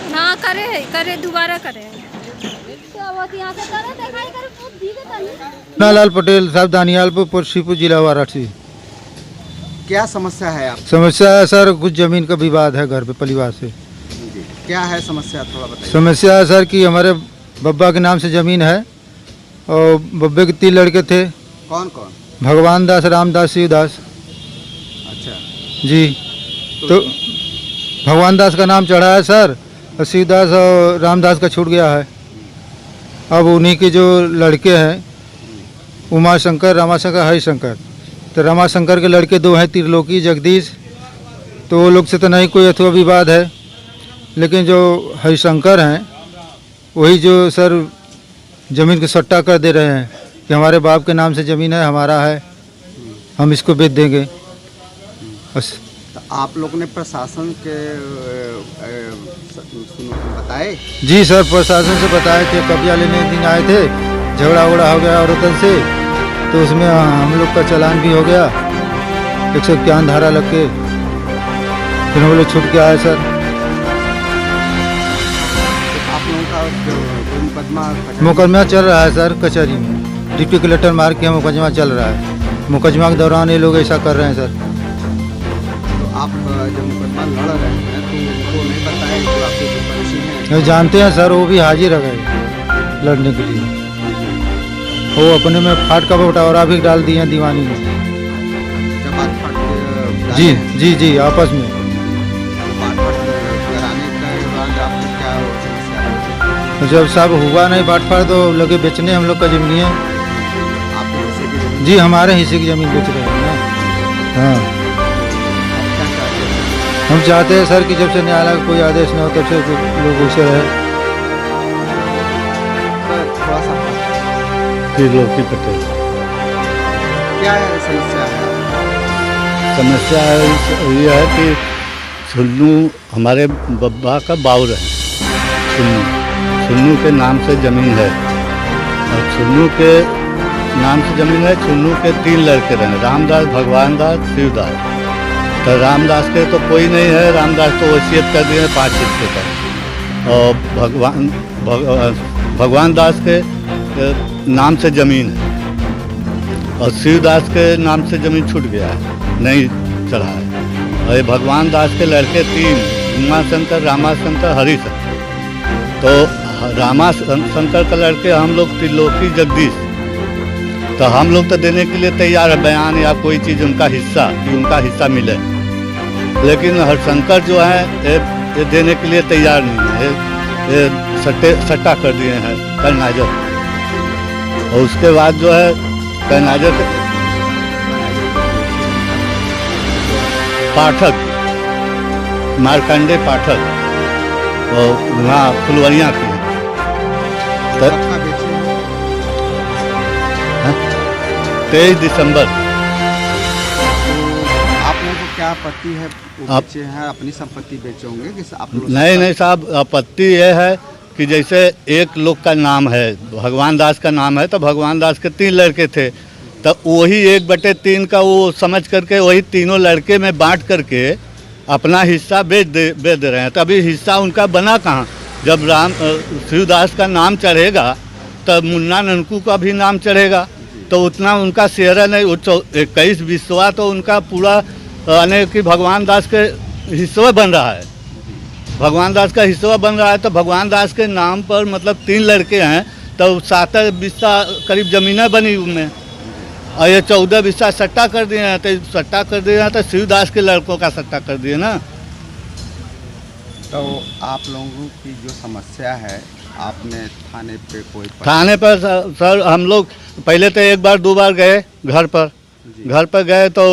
ना करे दोबारा करे। लाल पटेल साहब, दानियालपुर, शिवपुर जिला वाराणसी। क्या समस्या है आप? समस्या है सर, कुछ जमीन का विवाद है घर पे परिवार से। जी, क्या है समस्या, थोड़ा बताइए। समस्या है सर कि हमारे बब्बा के नाम से ज़मीन है और बब्बे के 3 लड़के थे। कौन कौन? भगवान दास, रामदास, शिवदास। अच्छा, जी, तो भगवान दास का नाम चढ़ा है सर और शिवदास और रामदास का छूट गया है। अब उन्हीं के जो लड़के हैं, उमा शंकर, रामाशंकर, हरिशंकर, तो रामाशंकर के लड़के 2 हैं, त्रिलोकी, जगदीश। तो वो लोग से तो नहीं कोई अथवा विवाद है, लेकिन जो हरिशंकर हैं वही जो सर ज़मीन को सट्टा कर दे रहे हैं कि हमारे बाप के नाम से ज़मीन है, हमारा है, हम इसको बेच देंगे बस। तो आप लोग ने प्रशासन के बताए? जी सर, प्रशासन से बताए थे, कब्जा लेने दिन आए थे, झगड़ा उगड़ा हो गया औरतन से, तो उसमें हम लोग का चालान भी हो गया, 151 धारा लग के, फिर हम लोग छूट के आए सर। आप लोगों का जो मुकदमा चल रहा है सर कचहरी में, डिप्टी कलेक्टर मार के मुकदमा चल रहा है। मुकदमा के दौरान ये लोग ऐसा कर रहे हैं सर। तो आप जब मुकदमा लड़ रहे हैं तो उनको नहीं बताया जो आपके जो पड़ोसी हैं? जानते हैं सर, वो भी हाजिर है गए लड़ने के लिए। वो अपने में फाट का बटवारा भी डाल दिए हैं दीवानी में। जब आप फाट जी जी जी, आपस में। कराने के बाद आपको क्या समस्या है? तो जब साहब हुआ नहीं बांट फाड़ तो लगे बेचने हम लोग का जमीन है। आपके हिस्से की जमीन? जी, हमारे हिस्से की ज़मीन बेच रहे हैं ना। हाँ, क्या चाहते हैं? हम चाहते हैं सर कि जब से न्यायालय का कोई आदेश न हो तब से लोग वैसे रहे। थोड़ा सा त्रिलोकी पटेल। क्या है समस्या है? समस्या ये है कि छुन्नू हमारे बब्बा का बाउर है। छुन्नू के नाम से ज़मीन है और छुन्नू के नाम से ज़मीन है। छुन्नू के 3 लड़के रहे, रामदास, भगवान दास, शिवदास। तो रामदास के तो कोई नहीं है, रामदास तो वसीयत कर दिए 5 हिस्से का, और भगवान दास के नाम से ज़मीन है और शिवदास के नाम से ज़मीन छूट गया है, नहीं चढ़ा है। और ये भगवान दास के लड़के 3, उमाशंकर, रामाशंकर, हरिशंकर। तो रामाशंकर का लड़के हम लोग त्रिलोकी, जगदीश। तो हम लोग तो देने के लिए तैयार है, बयान या कोई चीज़ उनका हिस्सा कि उनका हिस्सा मिले, लेकिन हरिशंकर जो है ये देने के लिए तैयार नहीं है। ये सट्टा कर दिए हैं कर्नाजर। और उसके बाद जो है कर्नाजर के पाठक, मार्कंडे पाठक, और वहाँ फुलवरियाँ की। कब का बेचे? 23 दिसंबर। आप लोगों को क्या आपत्ति है? वो आप बेचे हैं, अपनी संपत्ति बेचे होंगे कि आप लोग? नहीं साहब, आपत्ति यह है कि जैसे एक लोग का नाम है, भगवान दास का नाम है, तो भगवान दास के 3 लड़के थे, तो वही 1/3 का वो समझ करके वही तीनों लड़के में बांट करके अपना हिस्सा बेच दे रहे हैं। तो अभी हिस्सा उनका बना कहाँ? जब शिवदास का नाम चढ़ेगा तब मुन्ना ननकू का भी नाम चढ़ेगा, तो उतना उनका शेयर है नहीं। 21 विश्वा तो उनका पूरा यानी कि भगवान दास के हिस्सा बन रहा है, भगवान दास का हिस्सा बन रहा है। तो भगवान दास के नाम पर मतलब 3 लड़के हैं, तो 7 बिस्सा करीब ज़मीनें बनी उनमें, और ये 14 बिस्सा सट्टा कर दिए हैं। तो सट्टा कर दिए हैं तो शिवदास के लड़कों का सट्टा कर दिए ना। तो आप लोगों की जो समस्या है, आपने थाने पे कोई थाने पर सर हम लोग पहले तो 1 बार 2 बार गए घर पर गए तो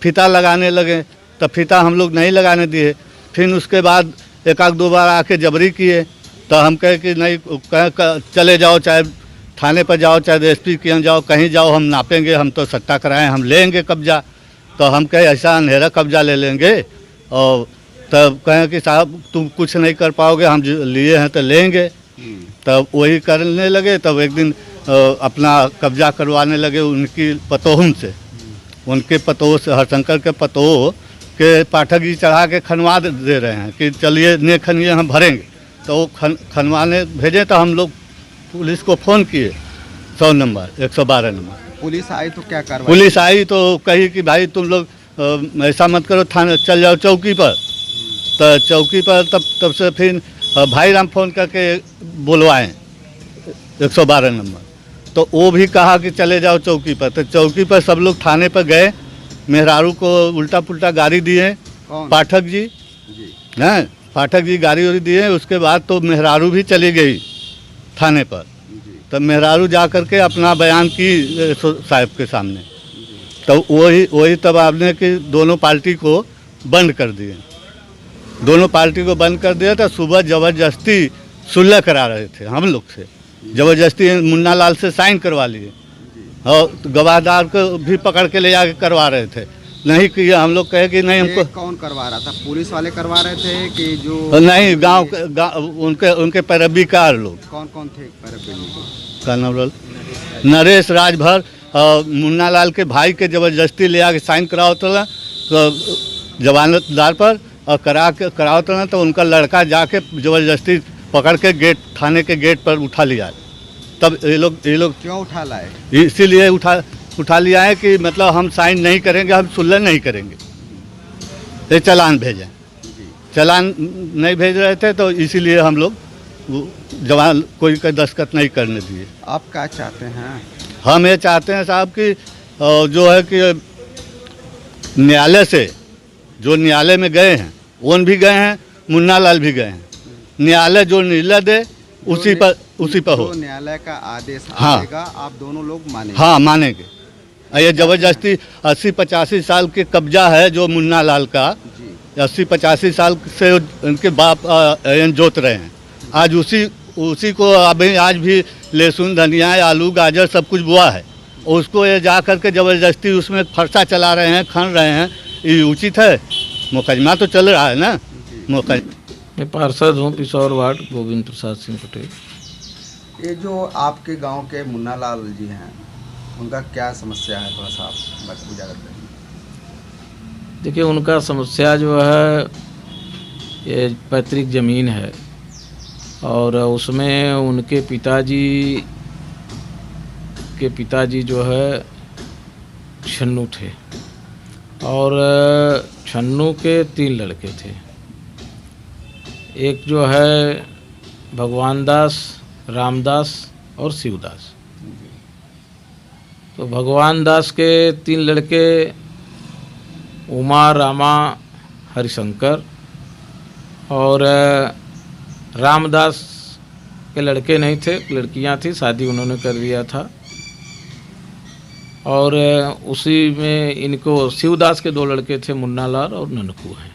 फीता लगाने लगे, तो फीता हम लोग नहीं लगाने दिए। फिर उसके बाद 1-2 बार आके जबरी किए, तो हम कहे कि नहीं, चले जाओ, चाहे थाने पर जाओ, चाहे एसपी के यहाँ जाओ, कहीं जाओ, हम नापेंगे, हम तो सट्टा कराएं, हम लेंगे कब्जा। तो हम कहे ऐसा अंधेरा कब्जा ले लेंगे, और तब कहें कि साहब तुम कुछ नहीं कर पाओगे, हम लिए हैं तो लेंगे। तब वही करने लगे। तब एक दिन अपना कब्जा करवाने लगे उनकी पतोहन से, उनके पतोह से, हरिशंकर के पतोह कि पाठक जी चढ़ा के खनवा दे रहे हैं कि चलिए ने खनिए हम भरेंगे, तो वो खनवाने भेजे। तो हम लोग पुलिस को फ़ोन किए 100 नंबर 112 नंबर। पुलिस आई तो क्या कार्रवाई? पुलिस आई तो कही कि भाई तुम लोग ऐसा मत करो, थाने चल जाओ चौकी पर। तो चौकी पर तब से फिर भाई राम फ़ोन करके बुलवाएं 112 नंबर। तो वो भी कहा कि चले जाओ चौकी पर। तो चौकी पर सब लोग थाने पर गए, मेहरारू को उल्टा पुल्टा गाड़ी दिए। कौन? पाठक जी हैं, पाठक जी गाड़ी वाड़ी दिए। उसके बाद तो मेहरारू भी चली गई थाने पर। तब मेहरारू जा कर के अपना बयान की साहब के सामने। तो वही तब आपने कि दोनों पार्टी को बंद कर दिए। दोनों पार्टी को बंद कर दिया। तो सुबह ज़बरदस्ती सुलह करा रहे थे हम लोग से, ज़बरदस्ती मुन्ना लाल से साइन करवा लिए और गवाहदार को भी पकड़ के ले जाके करवा रहे थे। नहीं कि हम लोग कहे कि नहीं हमको। कौन करवा रहा था? पुलिस वाले करवा रहे थे कि जो नहीं, गांव उनके पैरवीकार लोग। कौन कौन थे पैरवी? का नाम बोल? नरेश राजभर मुन्ना लाल के भाई के ज़बरदस्ती ले आके साइन करावता तो जमानतदार पर, और करावता ना तो उनका लड़का जाके ज़बरदस्ती पकड़ के गेट, थाने के गेट पर उठा लिया। तब ये लोग क्यों उठा लाए? इसीलिए उठा लिया है कि मतलब हम साइन नहीं करेंगे, हम सुलह नहीं करेंगे, ये चालान भेजें। चालान नहीं भेज रहे थे तो इसीलिए हम लोग जवान कोई का दस्तखत नहीं करने दिए। आप क्या चाहते हैं? हम ये चाहते हैं साहब कि जो है कि न्यायालय से, जो न्यायालय में गए हैं उन भी गए हैं, मुन्ना लाल भी गए हैं, न्यायालय जो निर्णय दे उसी पर हो। न्यायालय का आदेश हाँ, आएगा, आप दोनों लोग मानेंगे? हाँ मानेंगे। ये ज़बरदस्ती 80-85 साल के कब्जा है जो मुन्ना लाल का, 80-85 साल से उनके बाप जोत रहे हैं। आज उसी को अभी आज भी लहसुन, धनिया, आलू, गाजर सब कुछ बुआ है, उसको ये जा कर के ज़बरदस्ती उसमें फरसा चला रहे हैं, खन रहे हैं। ये उचित है? मुकदमा तो चल रहा है ना। मैं पार्षद हूँ पिसौर वार्ड, गोविंद प्रसाद सिंह पटेल। ये जो आपके गांव के मुन्ना लाल जी हैं, उनका क्या समस्या है? थोड़ा सा आप उजागर करें। देखिए, उनका समस्या जो है ये पैतृक ज़मीन है और उसमें उनके पिताजी जो है छन्नू थे और छन्नू के 3 लड़के थे। एक जो है भगवान दास, रामदास और शिवदास। तो भगवान दास के 3 लड़के उमा, रामा, हरिशंकर, और रामदास के लड़के नहीं थे, लड़कियां थी, शादी उन्होंने कर दिया था। और उसी में इनको शिवदास के 2 लड़के थे, मुन्ना लाल और ननकू हैं।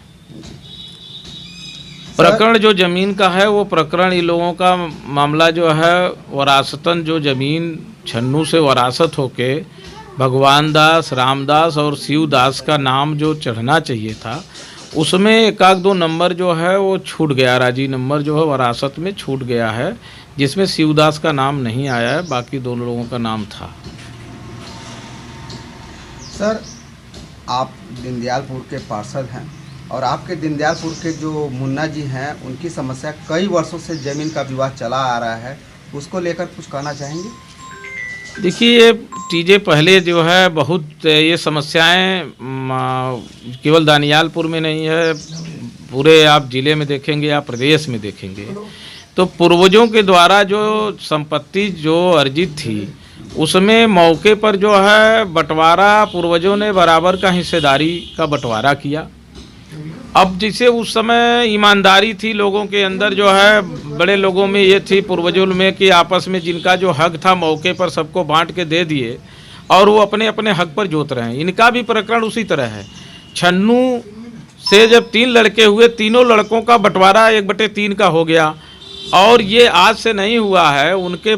प्रकरण जो ज़मीन का है वो प्रकरण इन लोगों का मामला जो है वरासतन, जो ज़मीन छन्नू से वरासत होके भगवान दास, रामदास और शिवदास का नाम जो चढ़ना चाहिए था, उसमें 1-2 नंबर जो है वो छूट गया। राजी नंबर जो है वरासत में छूट गया है, जिसमें शिवदास का नाम नहीं आया है, बाकी 2 लोगों का नाम था। सर, आप दीनदयालपुर के पार्षद हैं और आपके दीनदयालपुर के जो मुन्ना जी हैं, उनकी समस्या कई वर्षों से ज़मीन का विवाद चला आ रहा है, उसको लेकर कुछ कहना चाहेंगे? देखिए, ये चीज़ें पहले जो है बहुत, ये समस्याएं केवल दीनदयालपुर में नहीं है, पूरे आप ज़िले में देखेंगे या प्रदेश में देखेंगे तो पूर्वजों के द्वारा जो संपत्ति जो अर्जित थी उसमें मौके पर जो है बंटवारा, पूर्वजों ने बराबर का हिस्सेदारी का बंटवारा किया। अब जैसे उस समय ईमानदारी थी लोगों के अंदर, जो है बड़े लोगों में ये थी पूर्वजों में कि आपस में जिनका जो हक था मौके पर सबको बांट के दे दिए और वो अपने अपने हक पर जोत रहे हैं। इनका भी प्रकरण उसी तरह है। छन्नू से जब 3 लड़के हुए, तीनों लड़कों का बंटवारा 1/3 का हो गया। और ये आज से नहीं हुआ है, उनके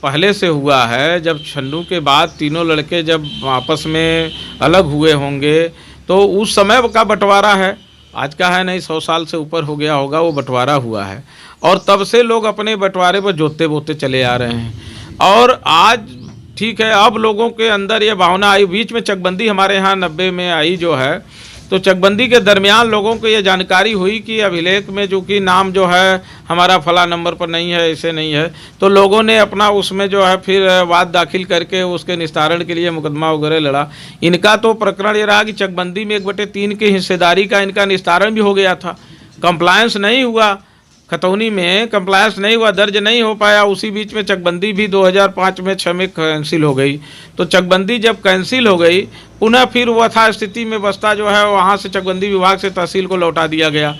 पहले से हुआ है। जब छन्नू के बाद तीनों लड़के जब आपस में अलग हुए होंगे तो उस समय का बंटवारा है, आज का है नहीं, 100 साल से ऊपर हो गया होगा वो बंटवारा हुआ है। और तब से लोग अपने बंटवारे पर जोतते बोते चले आ रहे हैं। और आज ठीक है, अब लोगों के अंदर ये भावना आई, बीच में चकबंदी हमारे यहाँ 90 में आई जो है तो चकबंदी के दरमियान लोगों को ये जानकारी हुई कि अभिलेख में जो कि नाम जो है हमारा फला नंबर पर नहीं है, ऐसे नहीं है, तो लोगों ने अपना उसमें जो है फिर वाद दाखिल करके उसके निस्तारण के लिए मुकदमा वगैरह लड़ा। इनका तो प्रकरण ये रहा कि चकबंदी में 1/3 की हिस्सेदारी का इनका निस्तारण भी हो गया था, कंप्लायंस नहीं हुआ, खतौनी में कंप्लायंस नहीं हुआ, दर्ज नहीं हो पाया। उसी बीच में चकबंदी भी 2005 में 6 में कैंसिल हो गई। तो चकबंदी जब कैंसिल हो गई, पुनः फिर वथा स्थिति में बस्ता जो है वहाँ से चकबंदी विभाग से तहसील को लौटा दिया गया।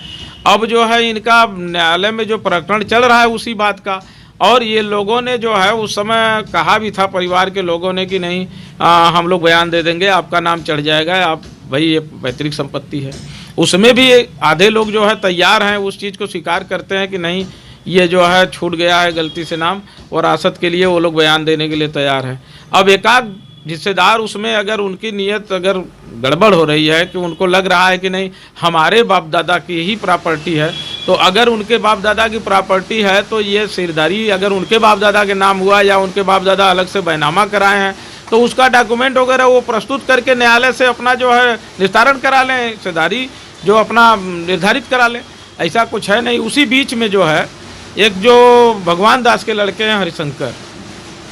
अब जो है इनका न्यायालय में जो प्रकरण चल रहा है उसी बात का, और ये लोगों ने जो है उस समय कहा भी था परिवार के लोगों ने कि नहीं हम लोग बयान दे देंगे, आपका नाम चढ़ जाएगा, आप भाई ये पैतृक संपत्ति है। उसमें भी आधे लोग जो है तैयार हैं, उस चीज़ को स्वीकार करते हैं कि नहीं ये जो है छूट गया है गलती से नाम, और वरासत के लिए वो लोग बयान देने के लिए तैयार हैं। अब एकाध हिस्सेदार उसमें अगर उनकी नीयत अगर गड़बड़ हो रही है कि उनको लग रहा है कि नहीं हमारे बाप दादा की ही प्रॉपर्टी है, तो अगर उनके बाप दादा की प्रॉपर्टी है तो ये सिरदारी अगर उनके बाप दादा के नाम हुआ या उनके बाप दादा अलग से बैनामा कराए हैं तो उसका डॉक्यूमेंट वगैरह वो प्रस्तुत करके न्यायालय से अपना जो है निस्तारण करा लें, हिस्सेदारी जो अपना निर्धारित करा लें। ऐसा कुछ है नहीं। उसी बीच में जो है एक जो भगवान दास के लड़के हैं हरिशंकर,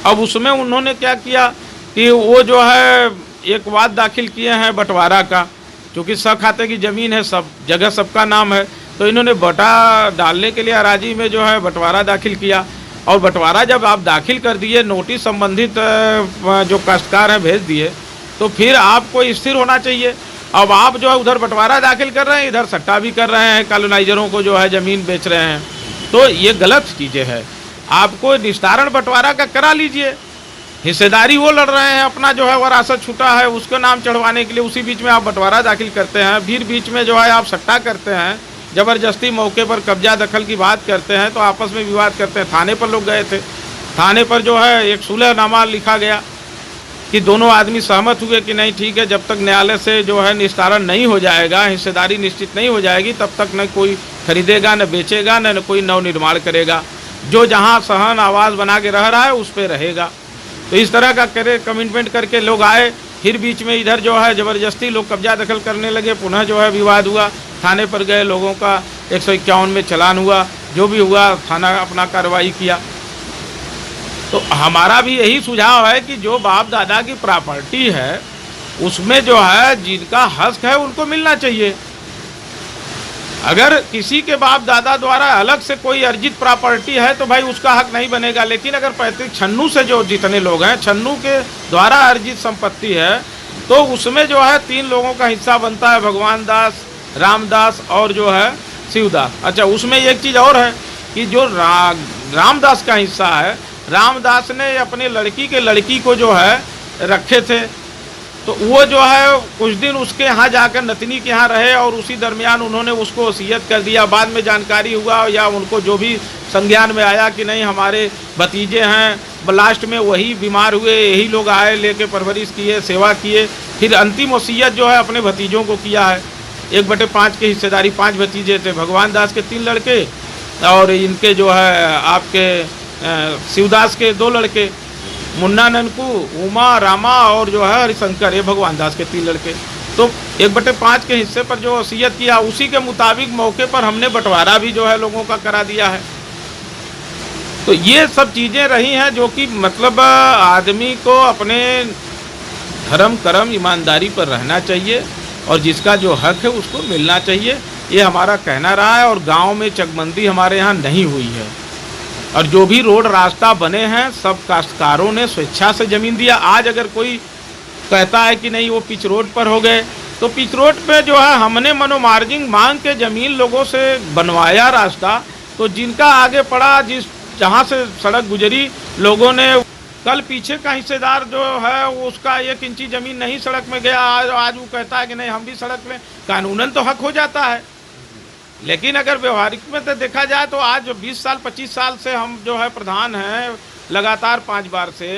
अब उसमें उन्होंने क्या किया कि वो जो है एक वाद दाखिल किए हैं बंटवारा का, क्योंकि सब खाते की ज़मीन है, सब जगह सबका नाम है, तो इन्होंने बटा डालने के लिए अराजी में जो है बंटवारा दाखिल किया। और बंटवारा जब आप दाखिल कर दिए, नोटिस संबंधित जो काश्तकार हैं भेज दिए, तो फिर आपको स्थिर होना चाहिए। अब आप जो है उधर बंटवारा दाखिल कर रहे हैं, इधर सट्टा भी कर रहे हैं, कॉलोनाइजरों को जो है ज़मीन बेच रहे हैं, तो ये गलत चीज़ें हैं। आपको निस्तारण बंटवारा का करा लीजिए, हिस्सेदारी वो लड़ रहे हैं, अपना जो है वरासत छूटा है उसको नाम चढ़वाने के लिए, उसी बीच में आप बंटवारा दाखिल करते हैं, फिर बीच में जो है आप सट्टा करते हैं, ज़बरदस्ती मौके पर कब्जा दखल की बात करते हैं, तो आपस में विवाद करते हैं। थाने पर लोग गए थे, थाने पर जो है एक सुलहनामा लिखा गया कि दोनों आदमी सहमत हुए कि नहीं ठीक है, जब तक न्यायालय से जो है निस्तारण नहीं हो जाएगा, हिस्सेदारी निश्चित नहीं हो जाएगी, तब तक न कोई खरीदेगा, न बेचेगा, न कोई नवनिर्माण करेगा, जो जहाँ सहन आवाज़ बना के रह रहा है उस पर रहेगा। तो इस तरह का कमिटमेंट करके लोग आए, फिर बीच में इधर जो है ज़बरदस्ती लोग कब्जा दखल करने लगे, पुनः जो है विवाद हुआ, थाने पर गए, लोगों का 151 में चालान हुआ, जो भी हुआ थाना अपना कार्रवाई किया। तो हमारा भी यही सुझाव है कि जो बाप दादा की प्रॉपर्टी है उसमें जो है जिनका हक है उनको मिलना चाहिए। अगर किसी के बाप दादा द्वारा अलग से कोई अर्जित प्रॉपर्टी है तो भाई उसका हक नहीं बनेगा, लेकिन अगर पैतृक छन्नू से जो जितने लोग हैं छन्नू के द्वारा अर्जित संपत्ति है तो उसमें जो है 3 लोगों का हिस्सा बनता है, भगवान दास, रामदास और जो है शिवदास। अच्छा, उसमें एक चीज़ और है कि जो रामदास का हिस्सा है, रामदास ने अपने लड़की को जो है रखे थे, तो वो जो है कुछ दिन उसके यहाँ जाकर नतनी के यहाँ रहे और उसी दरमियान उन्होंने उसको वसीयत कर दिया। बाद में जानकारी हुआ या उनको जो भी संज्ञान में आया कि नहीं हमारे भतीजे हैं, लास्ट में वही बीमार हुए, यही लोग आए लेके परवरिश किए, सेवा किए, फिर अंतिम वसीयत जो है अपने भतीजों को किया है। 1/5 की हिस्सेदारी, 5 भतीजे थे, भगवान दास के 3 लड़के और इनके जो है आपके शिवदास के 2 लड़के, मुन्ना ननकू, उमा, रामा और जो है हरिशंकर, ये भगवान दास के 3 लड़के। तो 1/5 के हिस्से पर जो वसीयत किया उसी के मुताबिक मौके पर हमने बंटवारा भी जो है लोगों का करा दिया है। तो ये सब चीज़ें रही हैं जो कि मतलब आदमी को अपने धर्म कर्म ईमानदारी पर रहना चाहिए और जिसका जो हक है उसको मिलना चाहिए, ये हमारा कहना रहा है। और गांव में चकबंदी हमारे यहाँ नहीं हुई है और जो भी रोड रास्ता बने हैं सब काश्तकारों ने स्वेच्छा से ज़मीन दिया। आज अगर कोई कहता है कि नहीं वो पिच रोड पर हो गए, तो पिच रोड पे जो है हमने मनोमार्जिंग मांग के ज़मीन लोगों से बनवाया रास्ता, तो जिनका आगे पड़ा जिस जहाँ से सड़क गुजरी लोगों ने, कल पीछे का हिस्सेदार जो है वो उसका 1 इंची ज़मीन नहीं सड़क में गया, आज वो कहता है कि नहीं हम भी सड़क में, कानूनन तो हक हो जाता है। लेकिन अगर व्यवहारिक में तो देखा जाए तो आज 20 साल 25 साल से हम जो है प्रधान हैं लगातार 5 बार से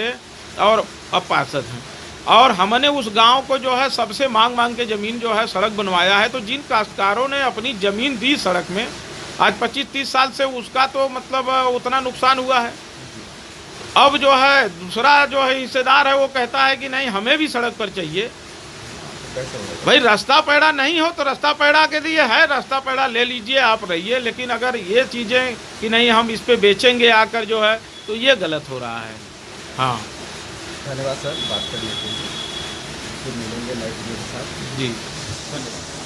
और अब पार्षद हैं, और हमने उस गांव को जो है सबसे मांग के ज़मीन जो है सड़क बनवाया है। तो जिन काश्तकारों ने अपनी ज़मीन दी सड़क में आज 25-30 साल से, उसका तो मतलब उतना नुकसान हुआ है। अब जो है दूसरा जो है हिस्सेदार है वो कहता है कि नहीं हमें भी सड़क पर चाहिए, कैसे होगा? भाई रास्ता पैड़ा नहीं हो तो रास्ता पैड़ा के लिए है, रास्ता पैड़ा ले लीजिए, आप रहिए, लेकिन अगर ये चीज़ें कि नहीं हम इस पे बेचेंगे आकर जो है, तो ये गलत हो रहा है। हाँ धन्यवाद सर बात करने के लिए, फिर मिलेंगे नए वीडियो के साथ। जी धन्यवाद।